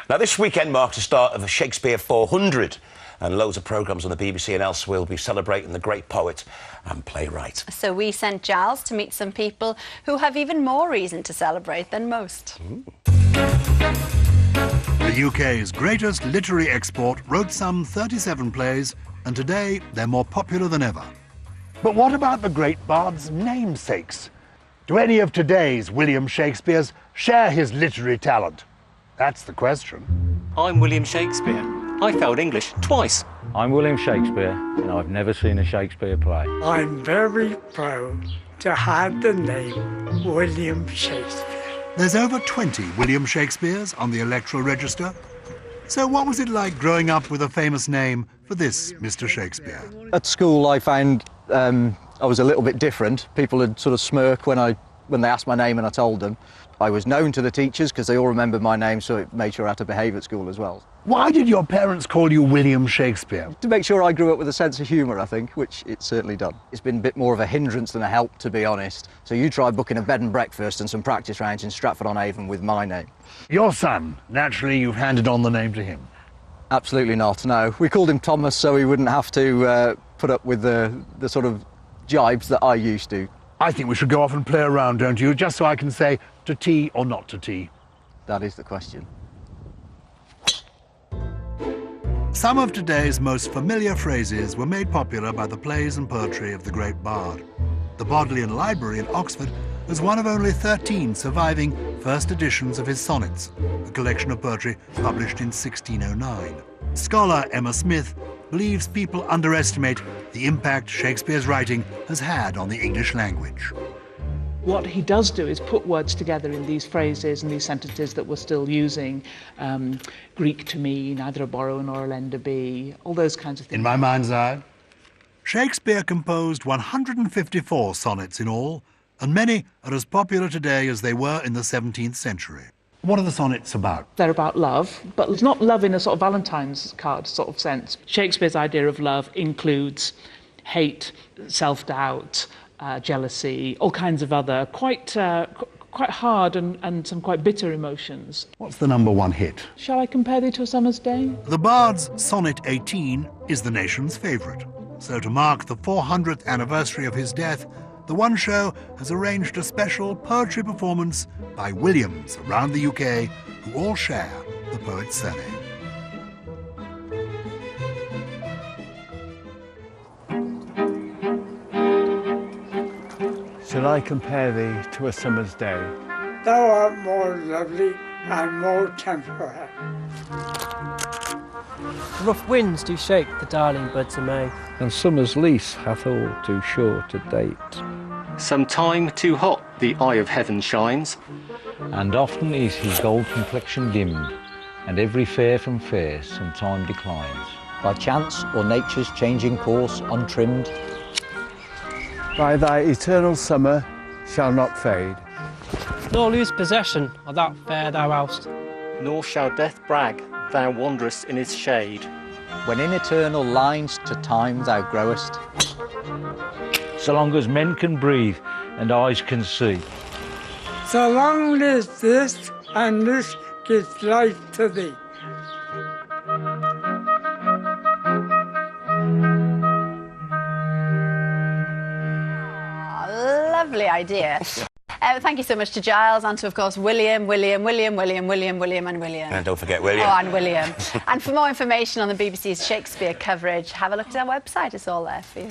Now, this weekend marks the start of the Shakespeare 400, and loads of programmes on the BBC and elsewhere will be celebrating the great poet and playwright. So we sent Giles to meet some people who have even more reason to celebrate than most. The UK's greatest literary export wrote some 37 plays, and today they're more popular than ever. But what about the great bard's namesakes? Do any of today's William Shakespeares share his literary talent? That's the question. I'm William Shakespeare. I failed English twice. I'm William Shakespeare, and I've never seen a Shakespeare play. I'm very proud to have the name William Shakespeare. There's over 20 William Shakespeares on the electoral register. So what was it like growing up with a famous name for this Mr. Shakespeare? At school, I found I was a little bit different. People would sort of smirk when they asked my name and I told them. I was known to the teachers because they all remembered my name, so it made sure I had to behave at school as well. Why did your parents call you William Shakespeare? To make sure I grew up with a sense of humour, I think, which it's certainly done. It's been a bit more of a hindrance than a help, to be honest. So you try booking a bed and breakfast and some practice rounds in Stratford-on-Avon with my name. Your son, naturally you've handed on the name to him. Absolutely not, no. We called him Thomas so he wouldn't have to put up with the sort of jibes that I used to. I think we should go off and play around, don't you? Just so I can say to tea or not to tea. That is the question. Some of today's most familiar phrases were made popular by the plays and poetry of the great bard. The Bodleian Library in Oxford was one of only 13 surviving first editions of his sonnets, a collection of poetry published in 1609. Scholar Emma Smith believes people underestimate the impact Shakespeare's writing has had on the English language. What he does do is put words together in these phrases and these sentences that we're still using. Greek to me, neither a borrower nor a lender be, all those kinds of things. In my mind's eye. Shakespeare composed 154 sonnets in all, and many are as popular today as they were in the 17th century. What are the sonnets about? They're about love, but it's not love in a sort of Valentine's card sort of sense. Shakespeare's idea of love includes hate, self-doubt, jealousy, all kinds of other quite hard and some quite bitter emotions. What's the #1 hit? Shall I compare thee to a summer's day? The Bard's Sonnet 18 is the nation's favourite. So to mark the 400th anniversary of his death, the One Show has arranged a special poetry performance by Williams around the UK who all share the poet's surname. Shall I compare thee to a summer's day? Thou art more lovely and more temperate. Rough winds do shake the darling buds of May, And summer's lease hath all too short a date. Some time too hot the eye of heaven shines, And often is his gold complexion dimmed, and every fair from fair sometime declines. By chance or nature's changing course untrimmed, By thy eternal summer shall not fade. nor lose possession of that fair thou hast. nor shall death brag thou wanderest in its shade. when in eternal lines to time thou growest, So long as men can breathe and eyes can see. So long live this, and this gives life to thee. Lovely idea. Thank you so much to Giles and to, of course, William, and William. And don't forget William. Oh, and William. And for more information on the BBC's Shakespeare coverage, have a look at our website. It's all there for you.